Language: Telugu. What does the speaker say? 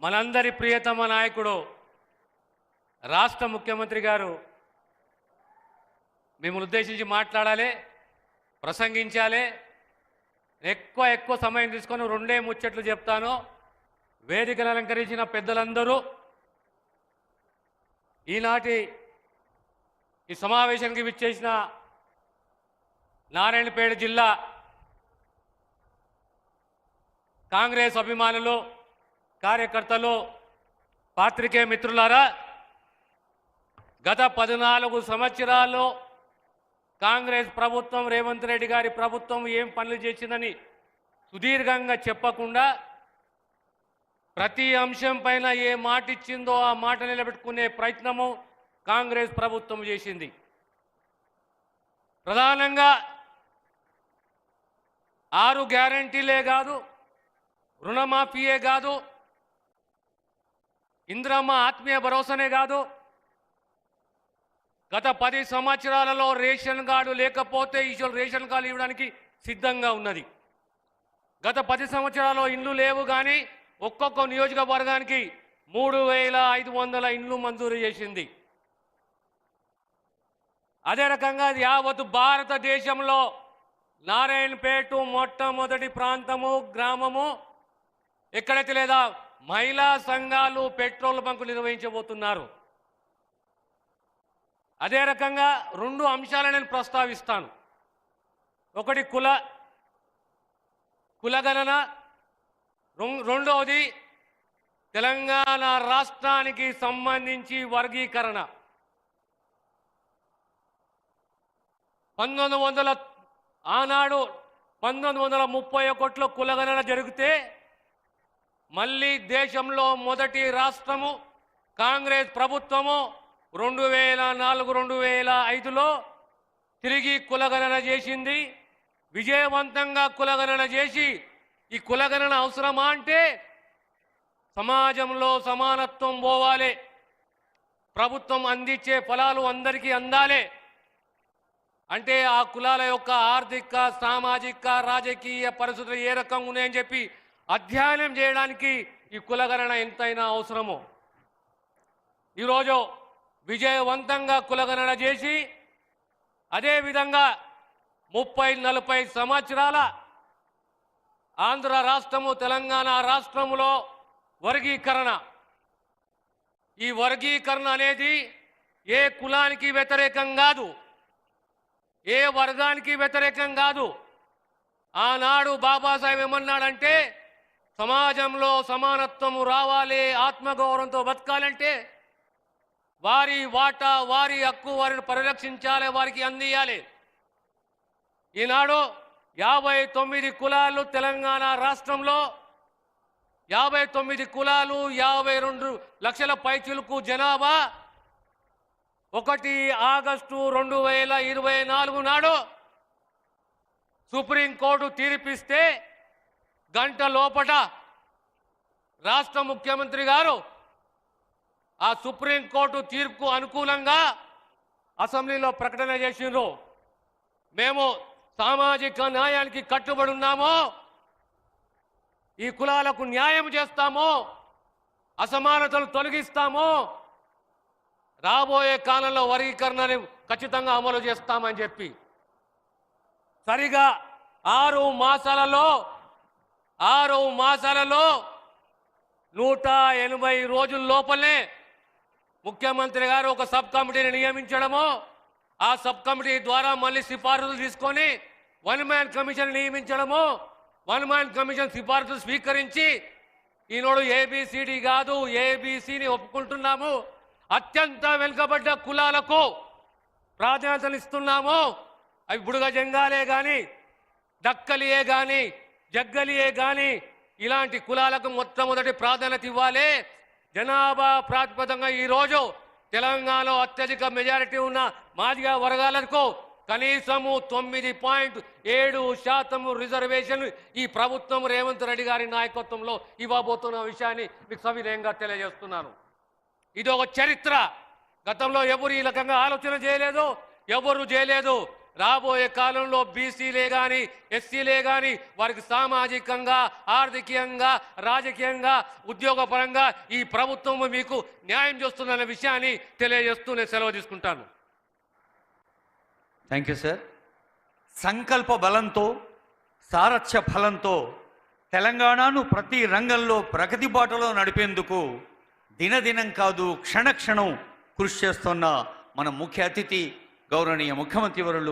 మనందరి ప్రియతమ నాయకుడు రాష్ట్ర ముఖ్యమంత్రి గారు మిమ్మల్ని ఉద్దేశించి మాట్లాడాలి, ప్రసంగించాలి. ఎక్కువ సమయం తీసుకొని రెండే ముచ్చట్లు చెప్తాను. వేదికను అలంకరించిన పెద్దలందరూ, ఈనాటి ఈ సమావేశానికి విచ్చేసిన నారాయణపేట జిల్లా కాంగ్రెస్ అభిమానులు, కార్యకర్తలు, పాత్రికేయ మిత్రులారా, గత 14 సంవత్సరాల్లో కాంగ్రెస్ ప్రభుత్వం, రేవంత్ రెడ్డి గారి ప్రభుత్వం ఏం పనులు చేసిందని సుదీర్ఘంగా చెప్పకుండా ప్రతి అంశం పైన ఏ మాట ఇచ్చిందో ఆ మాట నిలబెట్టుకునే ప్రయత్నము కాంగ్రెస్ ప్రభుత్వం చేసింది. ప్రధానంగా 6 గ్యారంటీలే కాదు, రుణమాఫీయే కాదు, ఇందిరమ్మ ఆత్మీయ భరోసానే కాదు, గత 10 సంవత్సరాలలో రేషన్ కార్డు లేకపోతే ఈరోజు రేషన్ కార్డు ఇవ్వడానికి సిద్ధంగా ఉన్నది. గత 10 సంవత్సరాల్లో ఇండ్లు లేవు, కానీ ఒక్కొక్క నియోజకవర్గానికి 3500 ఇండ్లు మంజూరు చేసింది. అదే రకంగా యావత్ భారతదేశంలో నారాయణపేట మొట్టమొదటి ప్రాంతము, గ్రామము ఎక్కడైతే లేదా మహిళా సంఘాలు పెట్రోల్ బంకులు నిర్వహించబోతున్నారు. అదే రకంగా 2 అంశాలను నేను ప్రస్తావిస్తాను. ఒకటి కులగణన, రెండవది తెలంగాణ రాష్ట్రానికి సంబంధించి వర్గీకరణ. 1931లో కులగణన జరిగితే మళ్ళీ దేశంలో మొదటి రాష్ట్రము కాంగ్రెస్ ప్రభుత్వము 2004-2005లో తిరిగి కులగణన చేసింది. విజయవంతంగా కులగణన చేసి, ఈ కులగణన అవసరమా అంటే సమాజంలో సమానత్వం పోవాలి, ప్రభుత్వం అందించే ఫలాలు అందరికీ అందాలి అంటే ఆ కులాల యొక్క ఆర్థిక, సామాజిక, రాజకీయ పరిస్థితులు ఏ రకంగా ఉన్నాయని చెప్పి అధ్యయనం చేయడానికి ఈ కులగణన ఎంతైనా అవసరమో. ఈరోజు విజయవంతంగా కులగణన చేసి, అదేవిధంగా 30-40 సంవత్సరాల ఆంధ్ర రాష్ట్రము, తెలంగాణ రాష్ట్రములో వర్గీకరణ. ఈ వర్గీకరణ అనేది ఏ కులానికి వ్యతిరేకం కాదు, ఏ వర్గానికి వ్యతిరేకం కాదు. ఆనాడు బాబాసాహెబ్ ఏమన్నాడంటే సమాజంలో సమానత్వము రావాలి, ఆత్మగౌరవంతో బతకాలంటే వారి వాటా, వారి హక్కు వారిని పరిరక్షించాలి, వారికి అందియాలి. ఈనాడు 59 కులాలు తెలంగాణ రాష్ట్రంలో, 59 కులాలు, 52 లక్షల పైచిలుకు జనాభా. 1 ఆగస్టు 2024 నాడు సుప్రీంకోర్టు తీర్పిస్తే గంట లోపట రాష్ట్ర ముఖ్యమంత్రి గారు ఆ సుప్రీంకోర్టు తీర్పుకు అనుకూలంగా అసెంబ్లీలో ప్రకటన చేసిండ్రు. మేము సామాజిక న్యాయానికి కట్టుబడి ఉన్నాము, ఈ కులాలకు న్యాయం చేస్తాము, అసమానతలు తొలగిస్తాము, రాబోయే కాలంలో వర్గీకరణని ఖచ్చితంగా అమలు చేస్తామని చెప్పి సరిగా 6 మాసాలలో 180 రోజుల లోపలనే ముఖ్యమంత్రి గారు ఒక సబ్ కమిటీని నియమించడము, ఆ సబ్ కమిటీ ద్వారా మళ్ళీ సిఫారసులు తీసుకొని 1 మ్యాన్ కమిషన్ నియమించడము, 1 మ్యాన్ కమిషన్ సిఫారసులు స్వీకరించి ఈనాడు ఏబిసిడి కాదు ఏబిసిని ఒప్పుకుంటున్నాము, అత్యంత వెనుకబడ్డ కులాలకు ప్రాధాన్యతలు ఇస్తున్నాము. అవి బుడుగ జంగాలే కానీ, దక్కలియే కానీ, జగ్గలియే కానీ ఇలాంటి కులాలకు మొట్టమొదటి ప్రాధాన్యత ఇవ్వాలి. జనాభా ప్రాతిపదంగా ఈరోజు తెలంగాణలో అత్యధిక మెజారిటీ ఉన్న మాదిగ వర్గాలకు కనీసము 9.7% రిజర్వేషన్ ఈ ప్రభుత్వం రేవంత్ రెడ్డి గారి నాయకత్వంలో ఇవ్వబోతున్న విషయాన్ని మీకు సవినయంగా తెలియజేస్తున్నాను. ఇది ఒక చరిత్ర. గతంలో ఎవరు ఈ రకంగా ఆలోచన చేయలేదు, ఎవరు చేయలేదు. రాబోయే కాలంలో బీసీలే కానీ ఎస్సీలే కానీ వారికి సామాజికంగా ఆర్థికంగా రాజకీయంగా ఉద్యోగపరంగా ఈ ప్రభుత్వం మీకు న్యాయం చేస్తుందన్న విషయాన్ని తెలియజేస్తూ నేను సెలవు తీసుకుంటాను. Thank you sir. సంకల్ప బలంతో సారథ్య ఫలంతో తెలంగాణను ప్రతి రంగంలో ప్రగతి బాటలో నడిపేందుకు దినదినం కాదు క్షణక్షణం కృషి చేస్తున్న మన ముఖ్య అతిథి గౌరవనీయ ముఖ్యమంత్రి వర్యులు